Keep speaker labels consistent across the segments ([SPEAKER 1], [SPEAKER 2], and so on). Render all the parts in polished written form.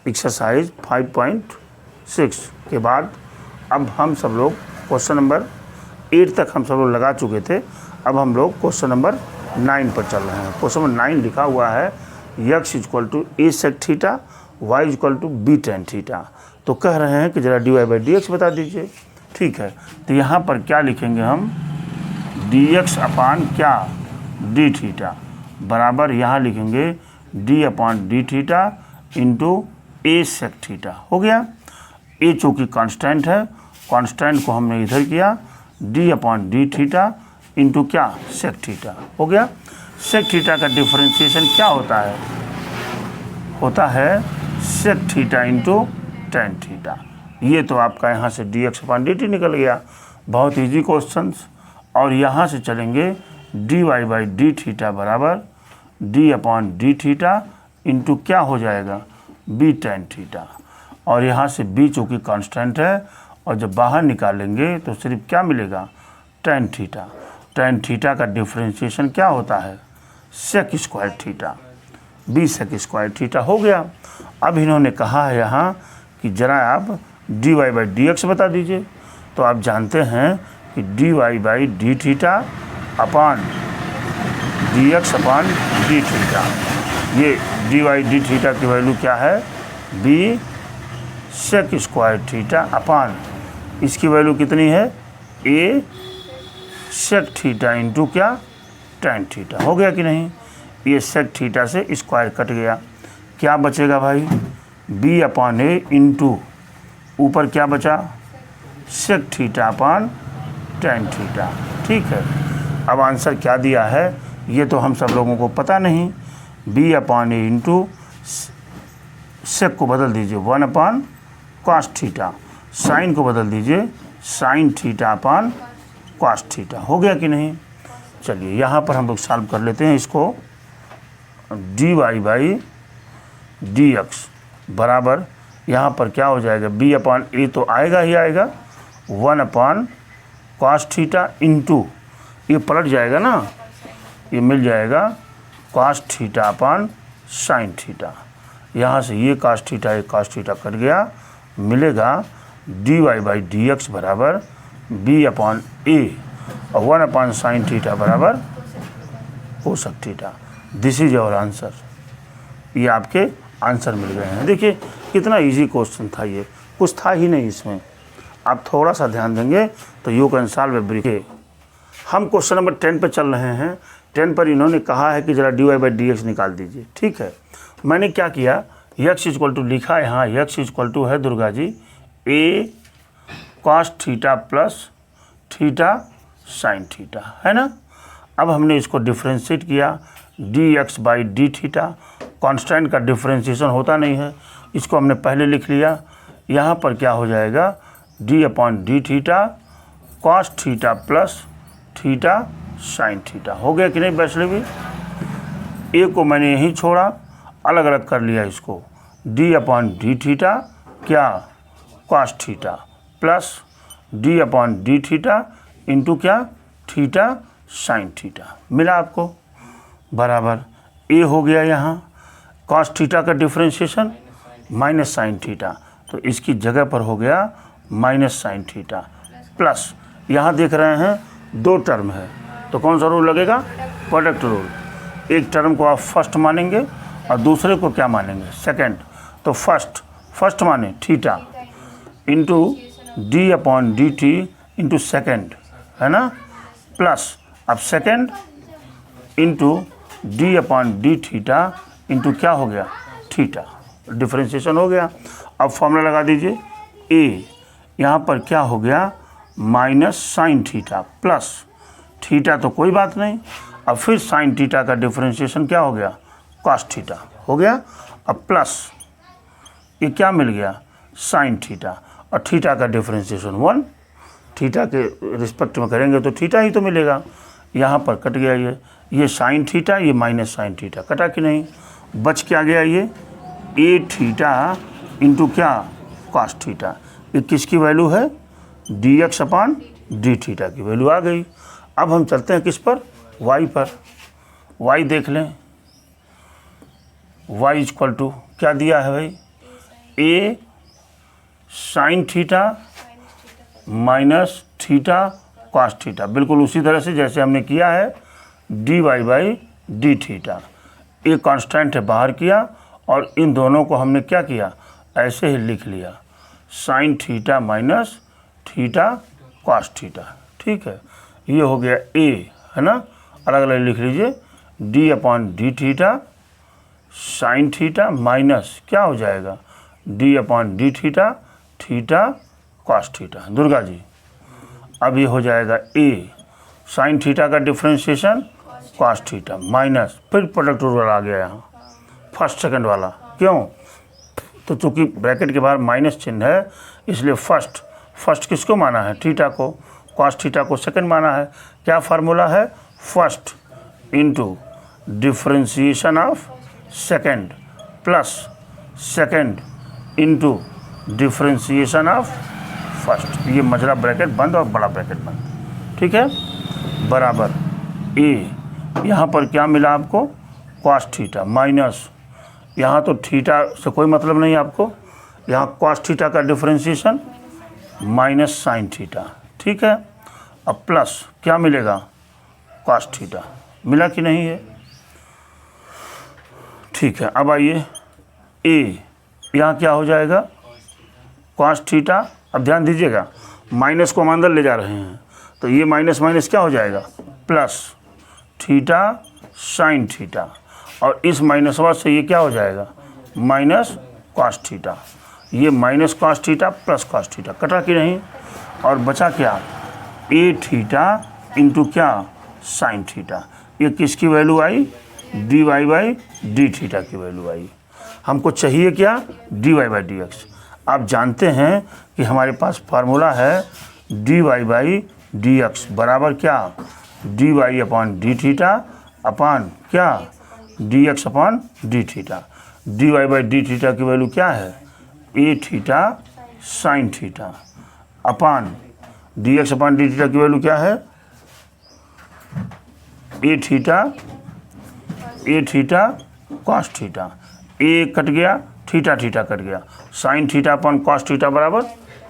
[SPEAKER 1] Exercise 5.6 के बाद अब हम सब लोग क्वेश्चन नंबर 8 तक हम सब लोग लगा चुके थे। अब हम लोग क्वेश्चन नंबर 9 पर चल रहे हैं। क्वेश्चन नंबर 9 लिखा हुआ है x equal to a sec theta, y equal to b tan theta. तो कह रहे हैं कि ज़रा dy/dx बता दीजिए। ठीक है, तो यहाँ पर क्या लिखेंगे हम, dx अपान क्या d थीटा बराबर यहाँ लिखेंगे d upon d theta into a sec theta. हो गया। a चूँकि कांस्टेंट है, कांस्टेंट को हमने इधर किया, d अपान d थीटा इंटू क्या सेक थीटा। हो गया। सेक थीटा का डिफरेंशिएशन क्या होता है, होता है sec theta into tan theta. ये तो आपका यहाँ से dx अपान dt निकल गया, बहुत इजी क्वेश्चंस। और यहाँ से चलेंगे dy/d थीटा बराबर d अपान d थीटा इंटू क्या हो जाएगा b tan थीटा। और यहाँ से b चूँकि कांस्टेंट है और जब बाहर निकालेंगे तो सिर्फ क्या मिलेगा tan थीटा। tan थीटा का डिफरेंशिएशन क्या होता है sec square theta, b sec square theta. हो गया। अब इन्होंने कहा है यहाँ कि ज़रा आप dy/dx बता दीजिए। तो आप जानते हैं कि dy/d theta upon dx upon d theta, ये dy/d थीटा की वैल्यू क्या है b sec square theta upon इसकी वैल्यू कितनी है a सेक थीटा इंटू क्या tan थीटा। हो गया कि नहीं। ये सेक थीटा से स्क्वायर कट गया, क्या बचेगा भाई b अपान a इंटू ऊपर क्या बचा sec theta upon tan theta. ठीक है। अब आंसर क्या दिया है ये तो हम सब लोगों को पता नहीं। b upon a into sec को बदल दीजिए 1 अपान कॉस थीटा, साइन को बदल दीजिए sine theta upon cos theta. हो गया कि नहीं। चलिए यहाँ पर हम लोग सॉल्व कर लेते हैं इसको। dy/dx बराबर यहाँ पर क्या हो जाएगा b अपान a तो आएगा ही आएगा 1 अपान कॉस थीटा इंटू ये पलट जाएगा ना, ये मिल जाएगा cos theta upon sine theta. यहाँ से ये कॉस थीटा एक कॉस थीटा कट गया, मिलेगा dy/dx बराबर b अपान a और 1 अपान साइन थीटा बराबर cosec theta. This is your answer. ये आपके आंसर मिल गए हैं। देखिए कितना इजी क्वेश्चन था, ये कुछ था ही नहीं इसमें। आप थोड़ा सा ध्यान देंगे तो यू कैन सॉल्व एवरीथिंग। हम क्वेश्चन नंबर 10 पर चल रहे हैं। 10 पर इन्होंने कहा है कि ज़रा dy/dx निकाल दीजिए। ठीक है, मैंने क्या किया, x इक्वल टू लिखा यहाँ, x इक्वल टू है Durga ji a cos theta plus theta sine theta, है ना। अब हमने इसको डिफ्रेंशिएट किया dx/d थीटा। कांस्टेंट का डिफ्रेंशिएशन होता नहीं है, इसको हमने पहले लिख लिया। यहाँ पर क्या हो जाएगा d अपान d theta cos theta plus theta sine theta. हो गया कि नहीं वैष्णवी। a को मैंने यहीं छोड़ा, अलग अलग कर लिया इसको, d अपान d थीटा क्या कॉस थीटा प्लस d अपान d थीटा इंटू क्या थीटा साइन थीटा। मिला आपको बराबर a हो गया यहाँ कॉस थीटा का डिफ्रेंशिएशन माइनस साइन थीटा, तो इसकी जगह पर हो गया माइनस साइन थीटा प्लस यहाँ देख रहे हैं 2 टर्म है तो कौन सा रूल लगेगा प्रोडक्ट रूल। एक टर्म को आप फर्स्ट मानेंगे और दूसरे को क्या मानेंगे सेकंड। तो फर्स्ट माने थीटा इंटू d अपान डी टी इंटू सेकेंड, है ना, प्लस अब सेकेंड इंटू d अपान डी थीटा इंटू क्या हो गया थीटा। डिफ्रेंशिएशन हो गया। अब फॉर्मूला लगा दीजिए a, यहाँ पर क्या हो गया minus sine theta plus theta तो कोई बात नहीं, अब फिर साइन थीटा का डिफ्रेंशिएशन क्या हो गया कॉस थीटा हो गया। अब प्लस ये क्या मिल गया साइन थीटा और थीटा का डिफ्रेंशिएशन 1, थीटा के रिस्पेक्ट में करेंगे तो थीटा ही तो मिलेगा। यहाँ पर कट गया ये साइन थीटा, ये माइनस साइन थीटा कटा कि नहीं, बच क्या गया ये ए थीटा इंटू क्या कॉस थीटा। ये किसकी वैल्यू है dx अपान डी थीटा की वैल्यू आ गई। अब हम चलते हैं किस पर y पर। y देख लें, y इक्वल टू क्या दिया है भाई a sine theta minus theta cos theta, बिल्कुल उसी तरह से जैसे हमने किया है dy बाई डी थीटा। ये कांस्टेंट है बाहर किया और इन दोनों को हमने क्या किया, ऐसे ही लिख लिया sign theta minus theta cos theta. ठीक है, ये हो गया ए, है ना, अलग अलग लिख लीजिए d upon D theta sine theta minus क्या हो जाएगा d upon D theta theta cos theta. Durga ji, अब ये हो जाएगा ए साइन थीटा का डिफ्रेंशिएशन कॉस थीटा माइनस, फिर प्रोडक्ट रूल आ गया यहाँ फर्स्ट सेकंड वाला। क्यों, तो चूंकि ब्रैकेट के बाहर माइनस चिन्ह है इसलिए फर्स्ट किसको माना है, थीटा को, कॉस थीटा को सेकंड माना है। क्या फार्मूला है, first into differentiation of second plus second into differentiation of first. ये मझला ब्रैकेट बंद और बड़ा ब्रैकेट बंद। ठीक है, बराबर ए, यहाँ पर क्या मिला आपको कॉस थीटा माइनस, यहाँ तो थीटा से कोई मतलब नहीं आपको, यहाँ कॉस थीटा का डिफ्रेंशिएशन माइनस साइन थीटा। ठीक है, अब प्लस क्या मिलेगा कॉस थीटा, मिला कि नहीं है। ठीक है, अब आइए ए, यहाँ क्या हो जाएगा कॉस थीटा। अब ध्यान दीजिएगा माइनस को हम अंदर ले जा रहे हैं तो ये माइनस माइनस क्या हो जाएगा प्लस थीटा साइन थीटा, और इस माइनस वाला से ये क्या हो जाएगा माइनस कॉस थीटा। ये minus cos theta plus cos theta कटा कि नहीं, और बचा क्या ए थीटा इंटू क्या साइन थीटा। ये किसकी वैल्यू आई, D Y by D theta की वैल्यू आई। हमको चाहिए क्या, D Y by D X. आप जानते हैं कि हमारे पास फार्मूला है D Y by D x बराबर क्या D Y upon D theta upon क्या D x upon D theta. D Y by D theta की वैल्यू क्या है a theta sine theta upon D x upon D theta की value क्या है a theta cos theta. A cut गया, theta theta cut गया, sine theta upon cos theta बराबर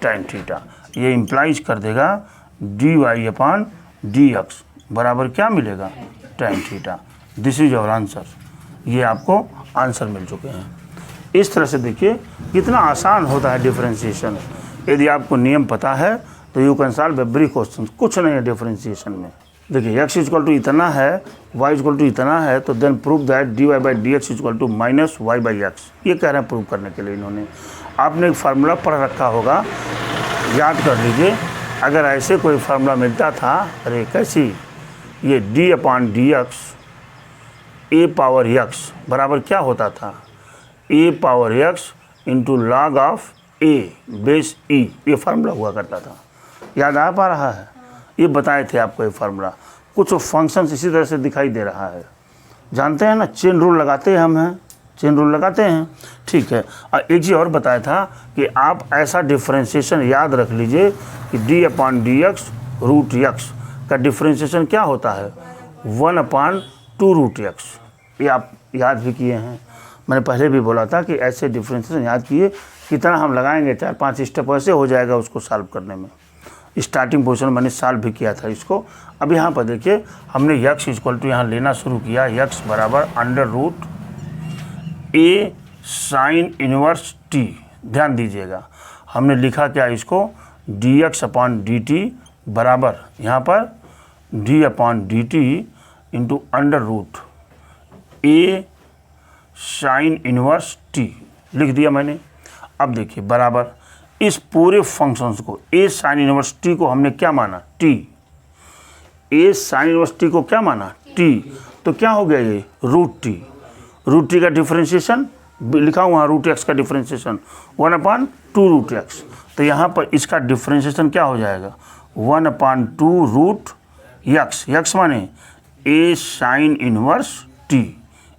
[SPEAKER 1] tan theta. ये इम्प्लाइज कर देगा d Y upon D x बराबर क्या मिलेगा tan theta. This is your answer. ये आपको आंसर मिल चुके हैं। इस तरह से देखिए कितना आसान होता है डिफरेंशिएशन। यदि आपको नियम पता है तो you can solve every question. कुछ नहीं है डिफरेंशिएशन में। देखिए x इक्वल टू इतना है, y इक्वल टू इतना है, तो then prove that D Y by D X equal to minus Y by X. ये कह रहे हैं प्रूव करने के लिए इन्होंने। आपने एक फार्मूला पढ़ रखा होगा, याद कर लीजिए। अगर ऐसे कोई फार्मूला मिलता था, अरे कैसी, ये d upon D x a power x बराबर क्या होता था a power x into log of A base e. ये फार्मूला हुआ करता था, याद आ पा रहा है। ये बताए थे आपको ये फार्मूला। कुछ फंक्शंस इसी तरह से दिखाई दे रहा है, जानते हैं ना, चेन रूल लगाते हैं हम, हैं चेन रूल लगाते हैं। ठीक है, और एक चीज़ और बताया था कि आप ऐसा डिफ्रेंशिएशन याद रख लीजिए कि D upon D X root X का डिफ्रेंशिएशन क्या होता है 1 अपॉन 2 रूट एक्स। ये आप याद भी किए हैं, मैंने पहले भी बोला था कि ऐसे डिफ्रेंशिएशन याद किए। कितना हम लगाएंगे, 4-5 स्टेप ऐसे हो जाएगा उसको सॉल्व करने में। स्टार्टिंग पोजीशन मैंने सॉल्व भी किया था इसको। अब यहाँ पर देखिए हमने यक्स इक्वल टू यहाँ लेना शुरू किया, यक्स बराबर अंडर रूट ए साइन इनवर्स टी। ध्यान दीजिएगा हमने लिखा क्या इसको d x upon d t बराबर यहाँ पर d upon d t into under root ए साइन इनवर्स टी लिख दिया मैंने। अब देखिए बराबर इस पूरे फंक्शंस को ए साइन इनवर्स टी को हमने क्या माना टी, ए साइन इनवर्स टी को क्या माना टी, तो क्या हो गया ये रूट टी का डिफरेंशिएशन लिखा हुआ रूट एक्स का डिफरेंशिएशन 1 अपॉन 2 रूट एक्स। तो यहाँ पर इसका डिफरेंशिएशन क्या हो जाएगा 1 अपॉन 2 रूट एक्स माने a sine inverse T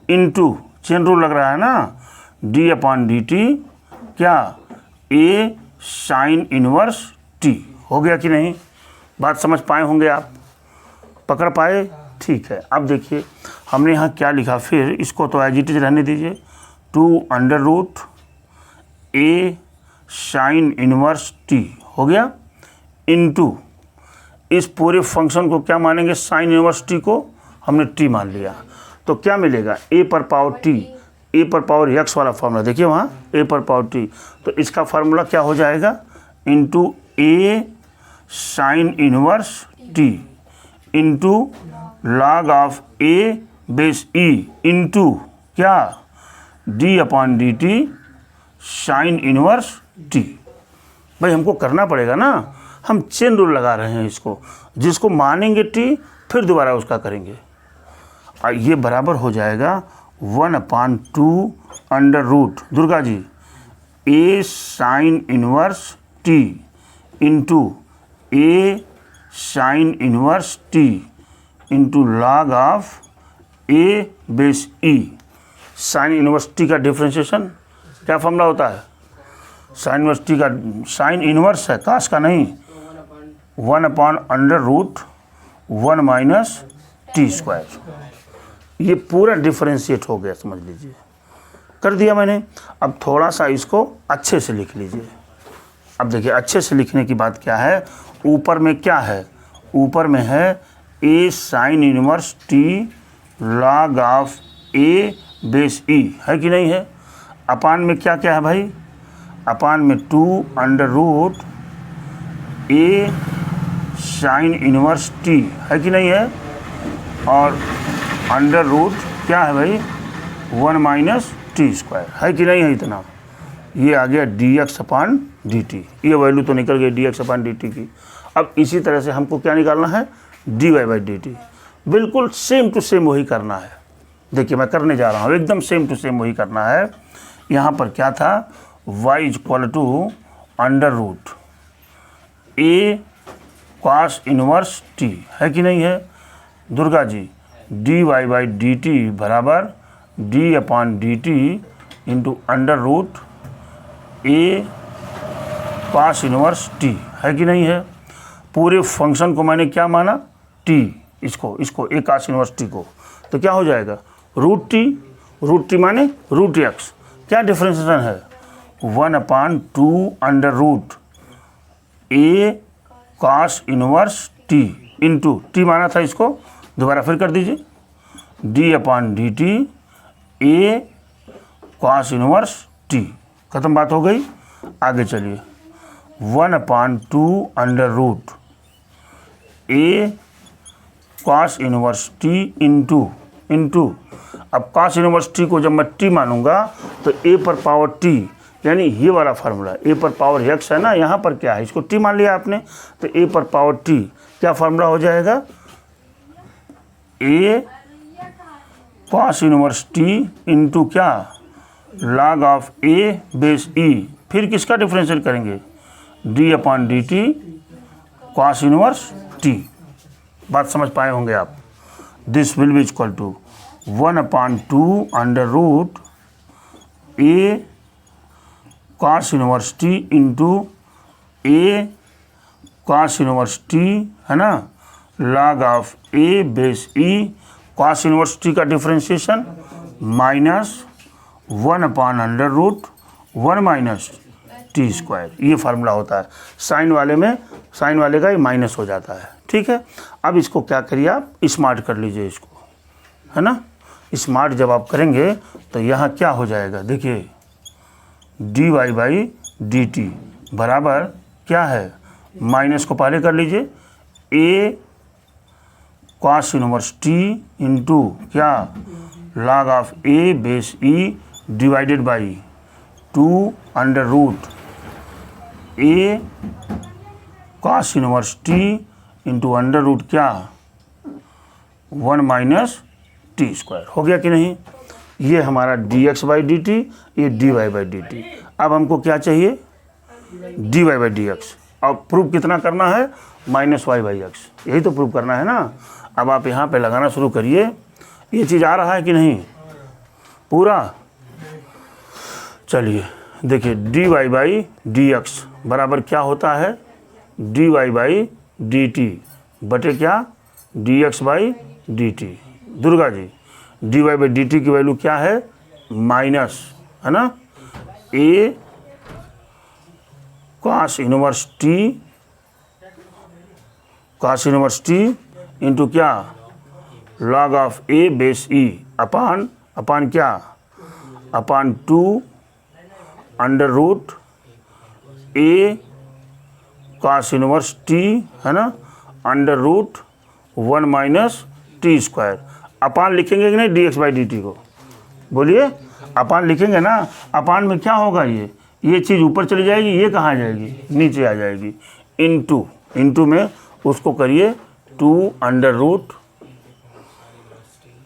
[SPEAKER 1] into chain rule लग रहा है ना डी अपॉन डी टी क्या ए साइन इनवर्स टी। हो गया कि नहीं, बात समझ पाए होंगे आप, पकड़ पाए। ठीक है, अब देखिए हमने यहाँ क्या लिखा, फिर इसको तो एज इट इज रहने दीजिए 2 अंडर रूट ए साइन इनवर्स टी हो गया, इनटू इस पूरे फंक्शन को क्या मानेंगे, साइन इनवर्स टी को हमने टी मान लिया, तो क्या मिलेगा, ए पर पावर टी, ए पर पावर एक्स वाला फार्मूला देखिए वहाँ ए पर पावर टी, तो इसका फार्मूला क्या हो जाएगा, into A sine inverse T into log of A base e into क्या, d upon d t sine inverse t. भाई हमको करना पड़ेगा ना, हम चेन रूल लगा रहे हैं इसको, जिसको मानेंगे टी फिर दोबारा उसका करेंगे, और ये बराबर हो जाएगा 1/2 अंडर रूट दुर्गा जी A sine inverse T into A sine inverse T into log of A base E. Sine inverse T का डिफ्रेंशिएशन क्या फॉर्मूला होता है, साइन इनवर्स टी का, साइन इनवर्स है काश का नहीं, 1/√1 माइनस टी स्क्वायर। ये पूरा डिफरेंशिएट हो गया, समझ लीजिए, कर दिया मैंने। अब थोड़ा सा इसको अच्छे से लिख लीजिए। अब देखिए अच्छे से लिखने की बात क्या है, ऊपर में क्या है, ऊपर में है a sine inverse t log of A base e, है कि नहीं है। अपान में क्या क्या है भाई, अपान में 2 √a साइन इनवर्स टी, है कि नहीं है, और अंडर रूट क्या है भाई 1 माइनस टी स्क्वायर, है कि नहीं है। इतना ये आ गया dx अपान dt, ये वैल्यू तो निकल गई dx अपान dt की। अब इसी तरह से हमको क्या निकालना है, dy/dt, बिल्कुल सेम टू सेम वही करना है। देखिए मैं करने जा रहा हूँ, एकदम सेम टू सेम वही करना है। यहाँ पर क्या था, y = under root a cos inverse t, है कि नहीं है दुर्गा जी, dy/dt बराबर d upon dt into under root a cos inverse t, है कि नहीं है। पूरे फंक्शन को मैंने क्या माना, t, इसको a cos इनवर्स t को, तो क्या हो जाएगा √t माने √x, क्या डिफरेंशिएशन है 1/2 under root a cos inverse t into t माना था इसको, दोबारा फिर कर दीजिए d upon dt a cos inverse t, खत्म बात हो गई। आगे चलिए 1/2 under root a cos inverse t into अब cos इनवर्स t को जब मैं t मानूंगा तो a पर पावर t, यानी ये वाला फार्मूला a पर पावर x है ना, यहाँ पर क्या है, इसको t मान लिया आपने, तो a पर पावर t क्या फार्मूला हो जाएगा, a cos inverse t into क्या, log of a base e, फिर किसका डिफरेंशियल करेंगे, d upon dt cos inverse t। बात समझ पाए होंगे आप। This will be equal to 1/2 under root a cos inverse t into a cos inverse t, है ना, log of a base e cos inverse t का differentiation minus 1/√1 minus t square, ये formula होता है। साइन वाले में, sign वाले का ये माइनस हो जाता है, ठीक है। अब इसको क्या करिए आप, स्मार्ट कर लीजिए इसको, है ना। स्मार्ट जब आप करेंगे तो यहाँ क्या हो जाएगा, देखिए dy/dt बराबर क्या है, माइनस को पहले कर लीजिए a cos inverse t into क्या, log of a base e divided by 2 under root a cos inverse t into under root क्या 1 माइनस टी स्क्वायर, हो गया कि नहीं। ये हमारा dx/dt, ये dy/dt। अब हमको क्या चाहिए, dy/dx। अब प्रूफ कितना करना है, -y/x, यही तो प्रूफ करना है ना। अब आप यहाँ पे लगाना शुरू करिए, ये चीज़ आ रहा है कि नहीं पूरा। चलिए देखिए dy/dx बराबर क्या होता है, dy/dt बटे क्या, dx/dt। दुर्गा जी dy/dt की वैल्यू क्या है, माइनस, है ना, a cos inverse T into क्या, log of A base e upon क्या, upon 2 under root a cos inverse t, है ना, under root 1 minus t square. Upon लिखेंगे कि नहीं d x by d t को, बोलिए अपान लिखेंगे ना। अपान में क्या होगा, ये चीज़ ऊपर चली जाएगी, ये कहाँ जाएगी, नीचे आ जाएगी। इंटू में उसको करिए 2 under root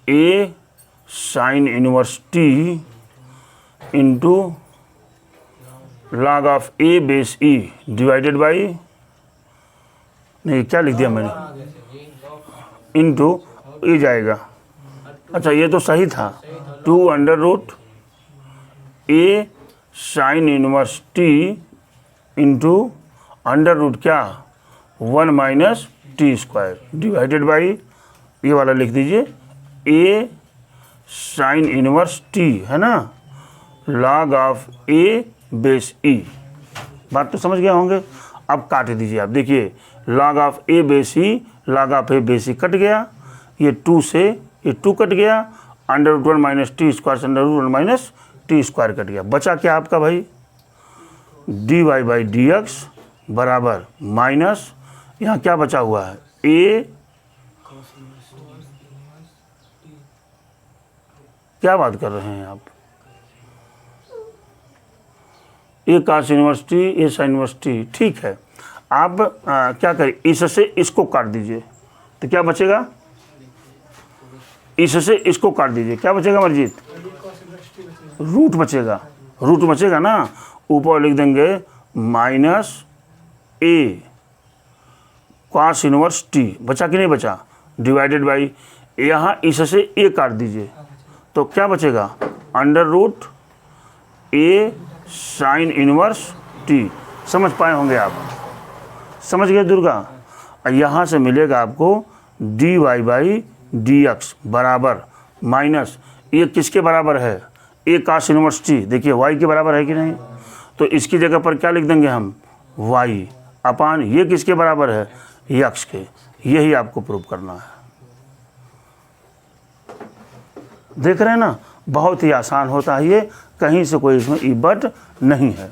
[SPEAKER 1] A sine inverse T into log of A base E divided by, नहीं क्या लिख दिया मैंने, इंटू ये जाएगा। अच्छा ये तो सही था, 2 अंडर रूट ए sine inverse T into under root क्या, 1 minus t square divided by, ये वाला लिख दीजिए, ए साइन इनवर्स टी, है ना, लॉग ऑफ ए बेस ई। बात तो समझ गए होंगे। अब काट दीजिए आप, देखिए log of A base e, log of A base e cut गया, ये 2 से ये 2 कट गया, under root 1 minus t square से under root 1 minus t square cut गया। बचा क्या आपका भाई, d Y by D x बराबर माइनस, यहाँ क्या बचा हुआ है, ए, क्या बात कर रहे हैं आप, ए कॉस इनवर्स टी, ए साइन इनवर्स टी, ठीक है। आप क्या करें, इससे इसको काट दीजिए तो क्या बचेगा, इससे इसको काट दीजिए, क्या बचेगा मर्जीत, रूट बचेगा ना, ऊपर लिख देंगे माइनस ए कॉस इनवर्स टी, बचा कि नहीं बचा, डिवाइडेड बाई, यहाँ इससे ए काट दीजिए तो क्या बचेगा, अंडर रूट ए साइन इनवर्स टी। समझ पाए होंगे आप, समझ गए दुर्गा। यहाँ से मिलेगा आपको D Y by D x बराबर माइनस, ये किसके बराबर है, ए कॉस इनवर्स टी, देखिए वाई के बराबर है कि नहीं, तो इसकी जगह पर क्या लिख देंगे हम, वाई अपान, ये किसके बराबर है, एक्स के। यही आपको प्रूव करना है। देख रहे हैं ना, बहुत ही आसान होता है ये, कहीं से कोई इसमें इबट नहीं है।